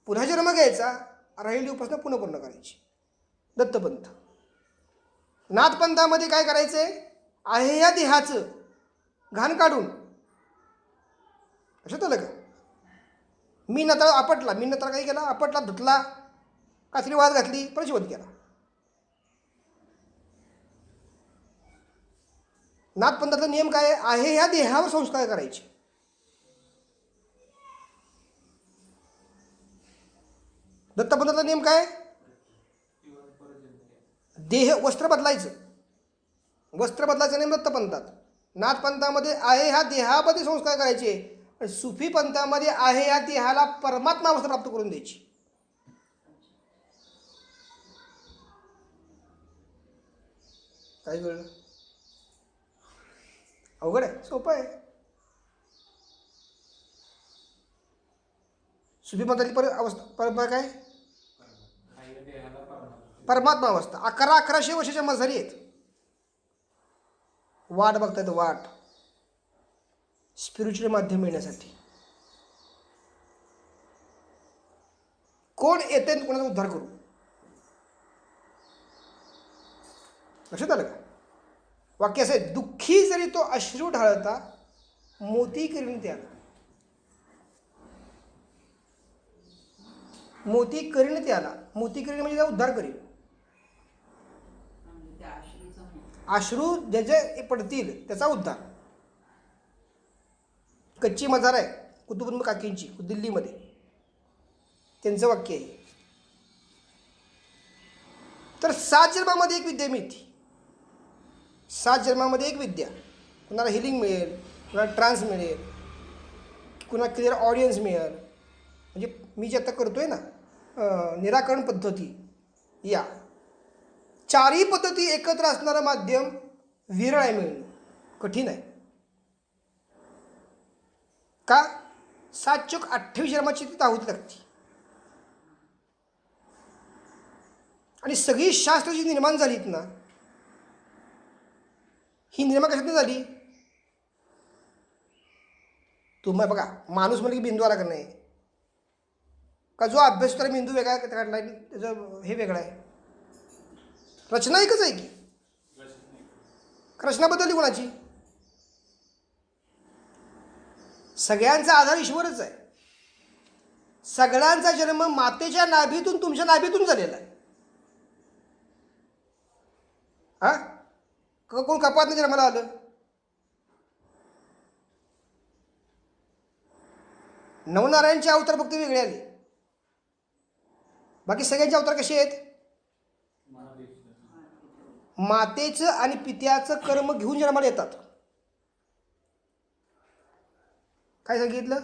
पुन्हा जन्म घ्यायचा, राहिलेली उपासना पुन्हा पूर्ण करायची. दत्तपंथ. नाथपंथामध्ये काय करायचं आहे? आहे या देहाचं घाण काढून. लक्षात आलं का? मी नंतर आपटला, मी नंतर काही केला? आपटला, धुतला, कात्री वाद घातली, परिशोध केला. नाथपंथाचा नियम काय आहे? ह्या देहावर संस्कार करायचे. दत्तपंथाचा नियम काय? देह वस्त्र बदलायचं. वस्त्र बदलायचं नियम दत्तपंथात. नाथपंथामध्ये आहे ह्या देहामध्ये संस्कार करायचे. सुफी पंथामध्ये आहे या देहाला परमात्मा अवस्था प्राप्त करून द्यायची. काय कळलं? अवघड आहे? सोपं आहे. सुफी पंथातली अवस्था काय? परमात्मा अवस्था. 1100 वर्षाच्या मझारी आहेत. वाट बघतायत, वाट स्पिरिच्युअल माध्यम मिळण्यासाठी. कोण येते कोणाचा उद्धार करू? लक्षात आलं का? वाक्य असं आहे, दुःखी जरी तो अश्रू ढाळता मोती करीन त्याला. मोती करीन त्याला. मोती करीन म्हणजे त्याला उद्धार करीन. अश्रू ज्याचे पडतील त्याचा उद्धार. कच्ची मजार आहे कुतुबुद्दीन काकींची दिल्लीमध्ये, त्यांचं वाक्य आहे. तर 7 जन्मामध्ये एक विद्या मिळते. 7 जन्मामध्ये एक विद्या. कुणाला हिलिंग मिळेल, कुणाला ट्रान्स मिळेल, कुणाला क्लिअर ऑडियन्स मिळेल. म्हणजे मी जे आता करतोय ना निराकरण पद्धती, या 4ही पद्धती एकत्र असणारं माध्यम विरळ आहे, मिळणं कठीण आहे. का? 7×28 जन्माची ती आहुती लागते. आणि सगळी शास्त्र जी निर्माण झालीत ना, ही निर्माण कशातून झाली? तुम्हाला बघा, माणूस म्हणजे की बिंदू आला का नाही, का जो अभ्यास करा बिंदू वेगळा काढला, त्याचं हे वेगळं आहे. रचना एकच आहे की. रचना बदलली कोणाची? सगळ्यांचा आधार ईश्वरच आहे. सगळ्यांचा जन्म मातेच्या नाभीतून, तुमच्या नाभीतून झालेला आहे. हा, कोण कपातनं जन्माला आलं? नवनारायणचे अवतार फक्त वेगळे आले. बाकी सगळ्यांचे अवतार कसे आहेत? मातेचं आणि पित्याचं कर्म घेऊन जन्माला येतात. काय सांगितलं?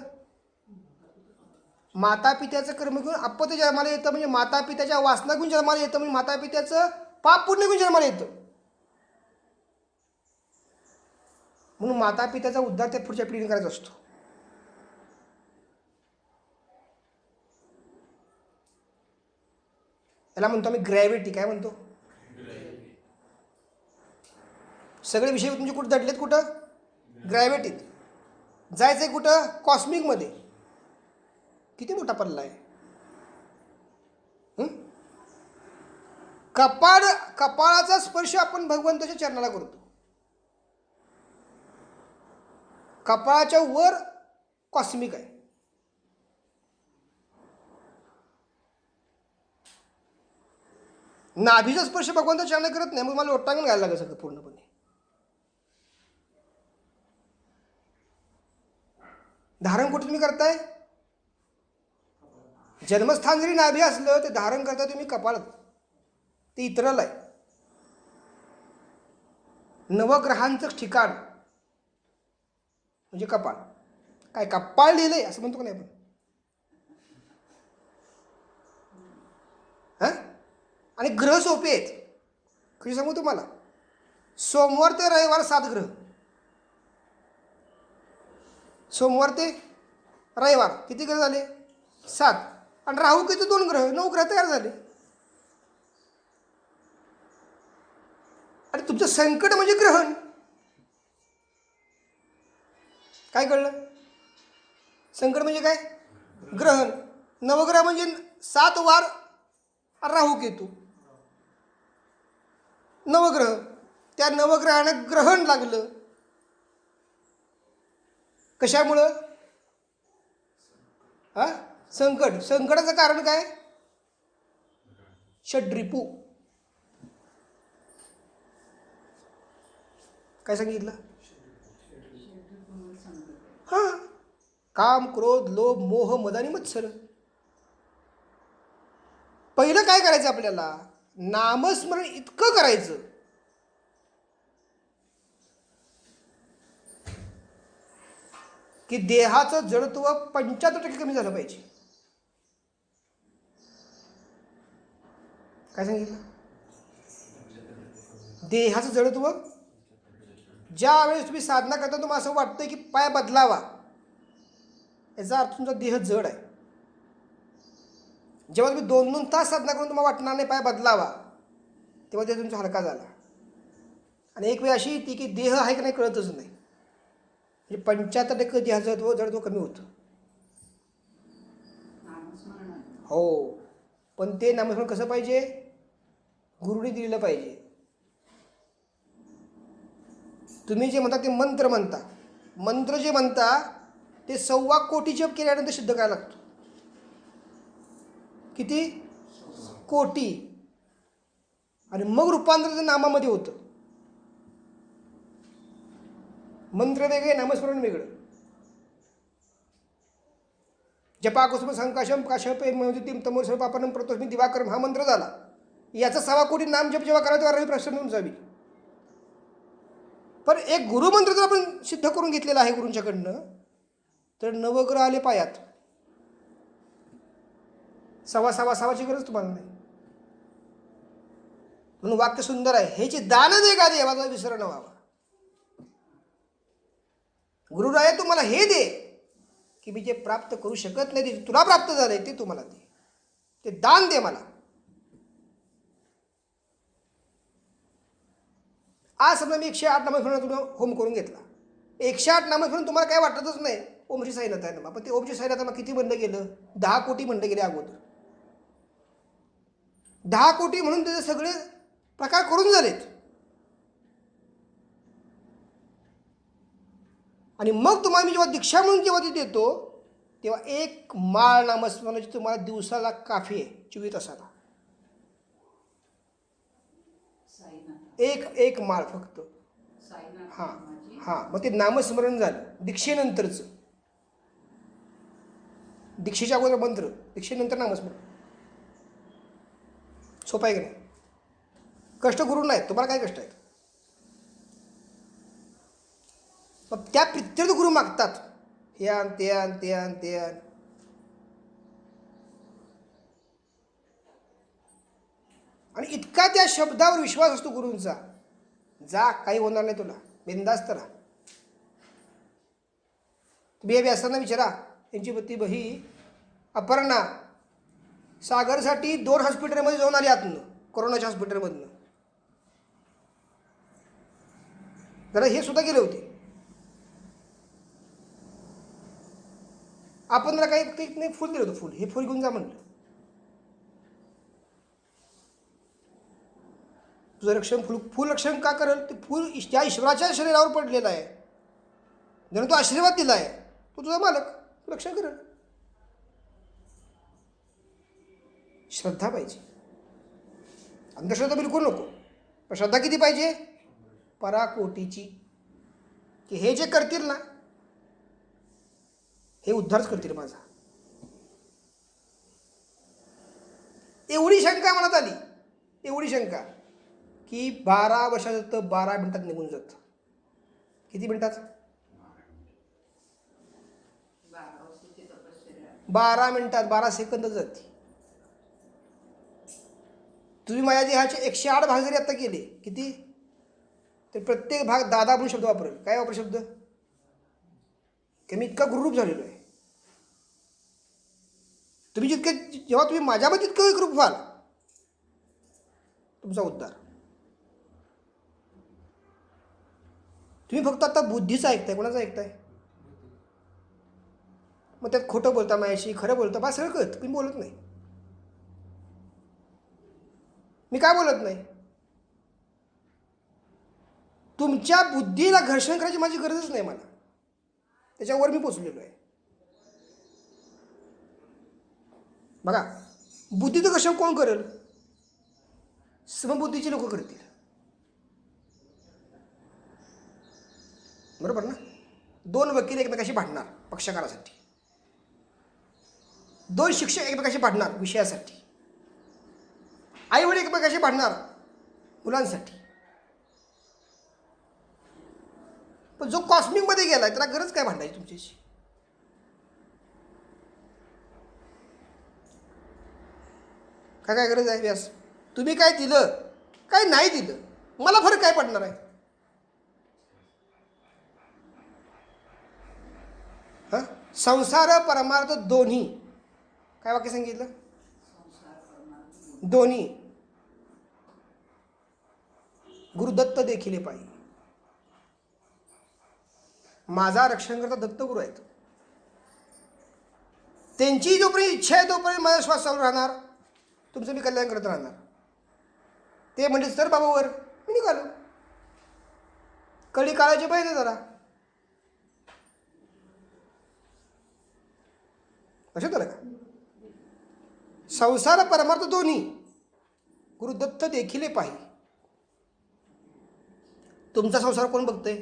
माता पित्याचं कर्म घेऊन अपत्य जन्माला येतं, म्हणजे माता पित्याच्या वासना घेऊन जन्माला येतं, म्हणजे माता पित्याचं पाप पुण्य घेऊन जन्माला येतं. म्हणून माता पित्याचा उद्धार त्या पुढच्या पिढीने करायचा असतो. याला म्हणतो आम्ही ग्रॅव्हिटी. काय म्हणतो? सगळे विषय तुमचे कुठं दडलेत? कुठं? ग्रॅव्हिटीत. जायचंय कुठं? कॉस्मिकमध्ये. किती मोठा पल्ला आहे. कपाळाचा स्पर्श आपण भगवंताच्या चरणाला करतो. कपाळाच्या वर कॉस्मिक आहे. नाभीचा स्पर्श भगवंताच्या चरणाला करत नाही, मग मला लोटांगण घालायला लागेल सगळं पूर्णपणे. धारण कुठे तुम्ही करताय? जन्मस्थान जरी नाभी असलं ते धारण करताय तुम्ही कपाळात. ते इतरल आहे. नवग्रहांचं ठिकाण म्हणजे कपाळ. काय कपाळ लिहिलंय असं म्हणतो का नाही आपण? हा, आणि ग्रह सोपे आहेत. कशी सांगू तुम्हाला? सोमवार ते रविवार 7 ग्रह. सोमवार ते रविवार किती ग्रह झाले? 7. आणि राहू किती? 2 ग्रह. 9 ग्रह तयार झाले. आणि तुमचं संकट म्हणजे ग्रहण. काय कळलं? संकट म्हणजे काय? ग्रहण. नवग्रह म्हणजे 7 वार राहू केतू. नवग्रह. त्या नवग्रहानं ग्रहण लागलं. कशामुळं? हा, संकट. संकटाचं कारण काय? षड्रिपू. काय सांगितलं? हा, काम, क्रोध, लोभ, मोह, मद आणि मत्सर. पहिलं काय करायचं आपल्याला? नामस्मरण इतकं करायचं की देहाचं जडत्व 75% कमी झालं पाहिजे. काय सांगितलं? देहाचं जडत्व. ज्या वेळेस तुम्ही साधना करता तुम्हाला असं वाटतं की पाय बदलावा, याचा अर्थ तुमचा देह जड आहे. जेव्हा तुम्ही 2-2 तास साधना करून तुम्हाला वाटणार नाही पाय बदलावा, तेव्हा देह तुमचा हलका झाला. आणि एक वेळ अशी येते की देह आहे की नाही कळतच नाही. म्हणजे 75% देहाचं जडत्व कमी होतं. हो, पण ते नामस्मरण कसं पाहिजे? गुरुने दिलेलं पाहिजे. तुम्ही जे म्हणता ते मंत्र म्हणता. मंत्र जे म्हणता ते 1.25 कोटी जप केल्यानंतर सिद्ध करायला लागतो. किती? कोटी. आणि मग रूपांतर नामामध्ये होतं. मंत्र वेगळे, नामस्मरण वेगळं. जपा कुसुम संकाशम काशपे मोदितीम तमोर सर्वपापनम प्रतोस्मी दिवाकरम हा मंत्र झाला. याचा 1.25 कोटी नाम जप जेव्हा करायचं तेव्हा रवी प्रसन्न होऊन जावी. पण एक गुरुमंत्र जर आपण सिद्ध करून घेतलेला आहे गुरूंच्याकडनं, तर नवग्रह आले पायात. 1.25 गरज तुम्हाला नाही. म्हणून वाक्य सुंदर आहे. हे जे दान दे का देवाचा विसर न व्हावा. गुरुराया तुम्हाला हे दे की मी जे प्राप्त करू शकत नाही ते तुला प्राप्त झालंय ते तुम्हाला दे. ते दान दे मला. आज समजा मी 108 नामस्मरण तुला होम करून घेतला. 108 नामस्मरण तुम्हाला काय वाटतच नाही. ओम श्री साईनाथ आहे ना. पण ते ओम श्री साईनाथ किती म्हणलं गेलं? 10 कोटी म्हणलं गेले अगोदर. 10 कोटी म्हणून त्याचे सगळे प्रकार करून झालेत. आणि मग तुम्हाला मी जेव्हा दीक्षा म्हणून जेव्हा ती देतो तेव्हा एक माळ नामस्मरणाची तुम्हाला दिवसाला काफी आहे 24 तासाला. साईनाथ एक माळ फक्त. साईनाथ हां माझी. हां, मग ते नामस्मरण झालं दीक्षेनंतरचं. दीक्षेच्या अगोदर मंत्र, दीक्षेनंतर नामस्मरण. सोपं आहे की नाही? कष्ट गुरु नाहीत, तुम्हाला काय कष्ट आहेत? मग त्या प्रित्यर्थ गुरु मागतात, हे आण ते आण ते आण ते आण. आणि इतका त्या शब्दावर विश्वास असतो गुरूंचा, जा काही होणार नाही तुला, बिनधास्त राहा. तुम्ही हे व्यासांना विचारा, त्यांची पती बही अपर्णा सागरसाठी 2 हॉस्पिटलमध्ये जाऊन आली आतनं, कोरोनाच्या हॉस्पिटलमधनं. जरा हे सुद्धा गेले होते. आपण त्याला काही नाही फुल दिलं होतं, फुल हे फुल घेऊन जा म्हणलं. तुझं रक्षण फुल रक्षण का करेल? ते फुल त्या ईश्वराच्या शरीरावर पडलेलं आहे, ज्यानं तो आशीर्वाद दिला आहे, तो तुझा मालक, तू रक्षण करेल. श्रद्धा पाहिजे, अंधश्रद्धा बिलकुल नको. पण श्रद्धा किती पाहिजे? पराकोटीची, की हे जे करतील ना हे उद्धारच करतील माझा. एवढी शंका मनात आली, एवढी शंका की 12 वर्षाचं तर 12 मिनिटात निघून जातं. किती मिनिटात? 12 वर्षाची तपश्चर्या. 12 मिनिटात, 12 सेकंद जाते. तुम्ही माझ्या देहाचे 108 भाग जरी आत्ता केले, किती? तर प्रत्येक भाग दादा म्हणून शब्द वापरेल. काय वापर शब्द? की मी इतका गुरुरूप झालेलो आहे. तुम्ही जितके, जेव्हा तुम्ही माझ्यामध्ये इतकं एकरूप व्हाल, तुमचा उद्धार. तुम्ही फक्त आता बुद्धीचं ऐकताय, कोणाचं ऐकताय? मग त्यात खोटं बोलता माझ्याशी, खरं बोलता, बा सगळं कळत, मी बोलत नाही. मी काय बोलत नाही? तुमच्या बुद्धीला घर्षण करायची माझी गरजच नाही मला, त्याच्यावर मी पोचलेलो आहे. बघा, बुद्धीचं घर्षण कोण करेल? समबुद्धीची लोक करतील, बरोबर ना? 2 वकील एकमेकाशी भांडणार पक्षकारासाठी, 2 शिक्षक एकमेकाशी भांडणार विषयासाठी, आई वडील एकमेकाशी भांडणार मुलांसाठी. पण जो कॉस्मिकमध्ये गेलाय त्याला गरज काय भांडायची तुमच्याशी? काय गरज आहे? व्यास, तुम्ही काय दिलं, काय नाही दिलं, मला फरक काय पडणार आहे? हां, संसार परमार्थ दोन्ही. काय वाक्य सांगितलं? संसार परमार्थ दोन्ही. गुरुदत्त देखील पाहिजे. माझा रक्षण करता दत्तगुरू आहेत. त्यांची जोपर्यंत इच्छा आहे तोपर्यंत माझा श्वास चालू राहणार, तुमचं मी कल्याण करत राहणार. ते म्हणजे सर बाबावर मी निघालो. कडी काळाची पाहिजे जरा, लक्षात आलं का? संसार परमार्थ दोन्ही गुरुदत्त देखील पाहिजे. तुमचा संसार कोण बघतंय?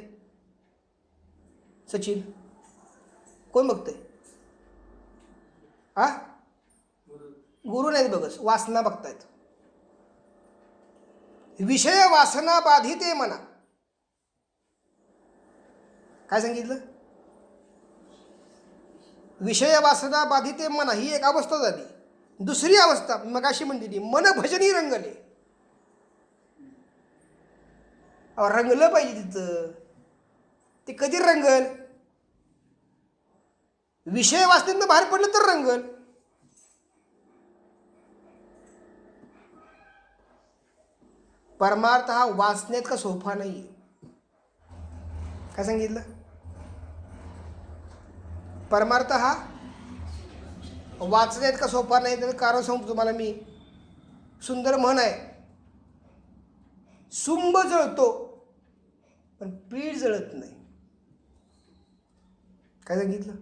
सचिन कोण बघतंय? आ, गुरु नाहीत बघत, वासना बघतायत. विषय वासना बाधिते मना. काय सांगितलं? विषय वासना बाधिते मना ही एक अवस्था झाली. दुसरी अवस्था मगाशी म्हणलेली मन भजनी रंगले. रंगलं पाहिजे तिथं. ते कधी रंगल? विषय वासनेतनं बाहेर पडलं तर रंगल. परमार्थ हा वाचण्यात का सोपा नाही. काय सांगितलं? परमार्थ हा वाचण्यात का सोपा नाही. त्याचं कारण सांगतो तुम्हाला मी. सुंदर म्हण आहे, सुंब जळतो पण पीठ जळत नाही. काय सांगितलं?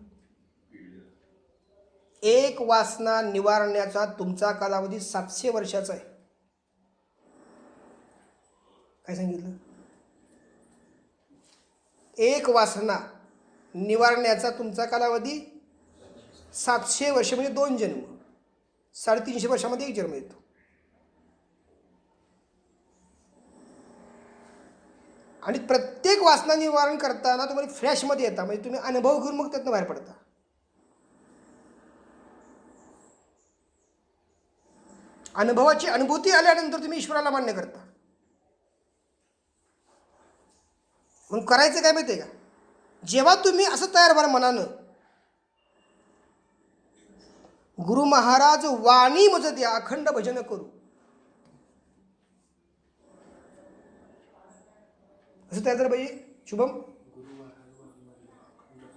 एक वासना निवारण्याचा तुमचा कालावधी 700 वर्षाचा आहे. काय सांगितलं? एक वासना निवारण्याचा तुमचा कालावधी 700 वर्ष म्हणजे 2 जन्म. 350 वर्षामध्ये 1 जन्म येतो. आणि प्रत्येक वासना निवारण करताना तुम्हाला फ्लॅशमध्ये येता, म्हणजे तुम्ही अनुभव घेऊन मग त्यातनं बाहेर पडता. अनुभवाची अनुभूती आल्यानंतर तुम्ही ईश्वराला मान्य करता. मग करायचं काय माहिती आहे का? जेव्हा तुम्ही असं तयार व्हाल मनानं, गुरु महाराज वाणी मज द्या अखंड भजन करू, असं तयार झालं पाहिजे. शुभम,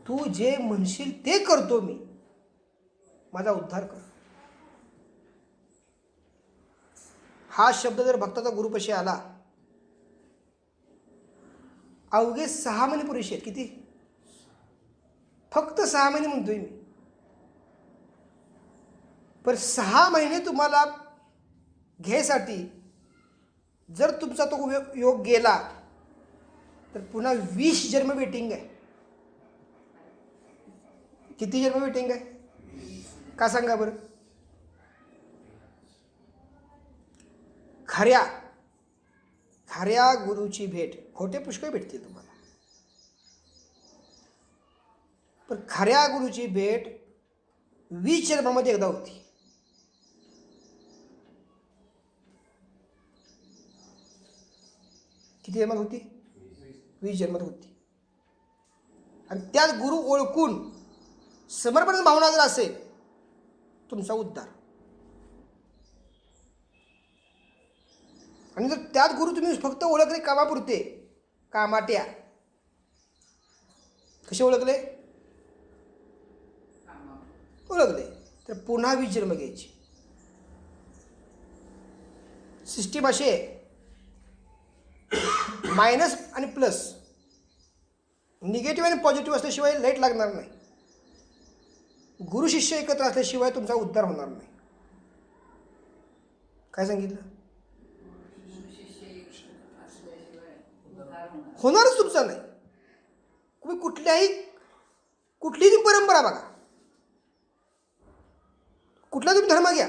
तू जे म्हणशील ते करतो मी, माझा उद्धार कर. हा शब्द जर भक्ताचा गुरुपाशी आला, अवघे 6 महिने पुरेसे आहेत. किती? फक्त 6 महिने म्हणतोय मी. पण 6 महिने तुम्हाला घ्यायसाठी जर तुमचा तो योग गेला तर पुन्हा 20 जन्म वेटिंग आहे. किती जन्म वेटिंग आहे? का सांगा बरं? खऱ्या गुरुची भेट, खोटे पुष्कळ भेटते तुम्हाला, पण खऱ्या गुरुची भेट 20 जन्मामध्ये एकदा होती. किती जन्मात होती? 20 जन्मात होती. आणि त्यात गुरु ओळखून समर्पण भावना जर असेल, तुमचा उद्धार. आणि जर त्यात गुरु तुम्ही फक्त ओळखले कामापुरते, कामाट्या, कसे ओळखले? ओळखले तर पुन्हा 20 जन्म घ्यायचे. सिस्टीम अशी आहे, मायनस आणि प्लस, निगेटिव्ह आणि पॉझिटिव्ह असल्याशिवाय लाईट लागणार नाही. गुरु शिष्य एकत्र असल्याशिवाय तुमचा उद्धार होणार नाही. काय सांगितलं? होणारच तुमचा नाही. तुम्ही कुठलीही परंपरा बघा, कुठला तुम्ही धर्म घ्या,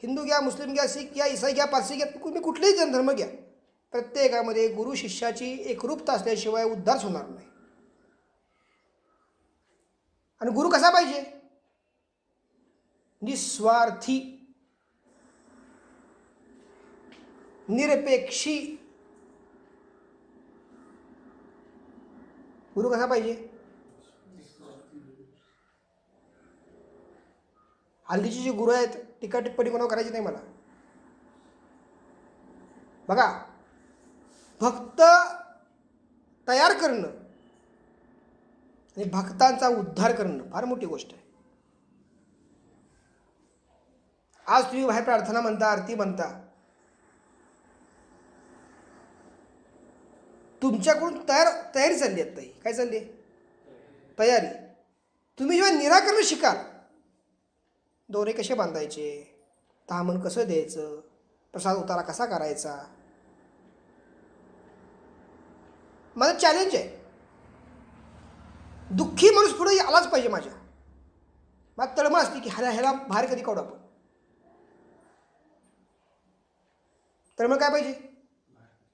हिंदू घ्या, मुस्लिम घ्या, शीख घ्या, ईसाई घ्या, पारसी घ्या, तुम्ही कुठलेही धर्म घ्या, प्रत्येकामध्ये गुरु शिष्याची एकरूपता असल्याशिवाय उद्धारच होणार नाही. आणि गुरु कसा पाहिजे? निस्वार्थी, निरपेक्षी. गुरु कसा पाहिजे? हल्लीची जी गुरु आहेत, टीका टिप्पणी कोणावर करायची नाही मला. बघा, भक्त तयार करणं आणि भक्तांचा उद्धार करणं फार मोठी गोष्ट आहे. आज तुम्ही बाहेर प्रार्थना म्हणता, आरती म्हणता, तुमच्याकडून तयारी चालली आहे. ताई, काय चालली आहे? तयारी. तुम्ही जेव्हा निराकरण शिकाल, दोरे कसे बांधायचे, तामण कसं द्यायचं, प्रसाद उतारा कसा करायचा, माझं चॅलेंज आहे. दुःखी माणूस पुढे आलाच पाहिजे. मला तळमळ असते की ह्याला बाहेर कधी काढू आपण. तळमळ काय पाहिजे?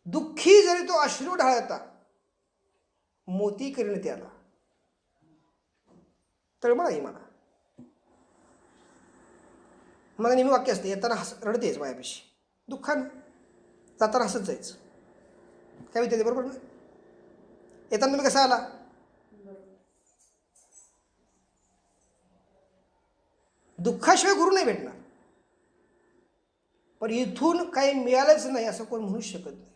दुःखी जरी तो अश्रू ढाळता, मोती करीन त्याला. तळमळ आहे मला. मला नेहमी वाक्य असते, येताना रडतेच माझ्यापेशी, दुःखानं जाताना हसत जायचं. काय विचारते? बरोबर ना? येताना तुम्ही कसा आला? दुःखाशिवाय गुरु नाही भेटणार. पण इथून काही मिळालंच नाही असं कोण म्हणूच शकत नाही.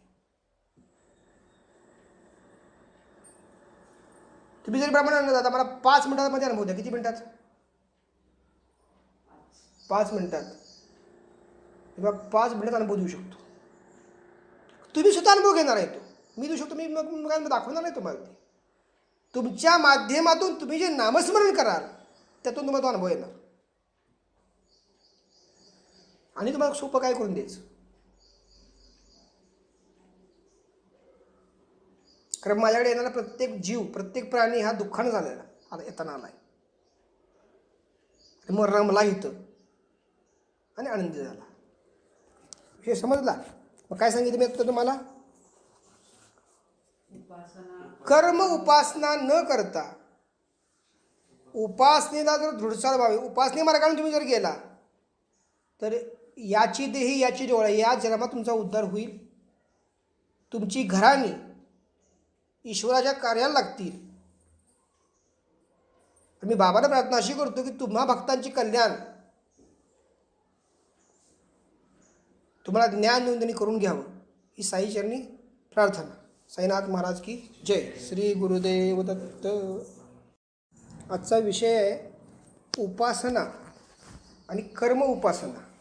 तुम्ही जरी ब्राह्मण जाता, मला 5 मिनिटांमध्ये अनुभव द्या. किती मिनिटात? 5 मिनिटात. तेव्हा 5 मिनिटात अनुभव देऊ शकतो. तुम्ही स्वतः अनुभव घेणार आहे तो. मी देऊ शकतो, मी मग दाखवणार नाही तुम्हाला ते. तुमच्या माध्यमातून तुम्ही जे नामस्मरण कराल त्यातून तुम्हाला तो अनुभव येणार. आणि तुम्हाला सोपं काय करून द्यायचं. कारण माझ्याकडे येणारा प्रत्येक जीव, प्रत्येक प्राणी हा दुःखानं झालेला आता येताना आला आहे. आणि मग रमला इथं आणि आनंदी झाला. हे समजला. मग काय सांगितलं मी आता तुम्हाला. उपासना कर्म उपासना न करता उपासनेला जर दृढचार व्हावी, उपासने मार्गाने तुम्ही जर गेला तर याची देही याची डोळा, या जन्मात तुमचा उद्धार होईल. तुमची घराणी ईश्वराच्या कार्याला लागतील. मी बाबाला प्रार्थना अशी करतो की तुम्हा भक्तांची कल्याण तुम्हाला ज्ञान नोंदणी करून घ्यावं ही साई चरणी प्रार्थना. साईनाथ महाराज की जय. श्री गुरुदेव दत्त. आजचा विषय आहे उपासना आणि कर्म उपासना.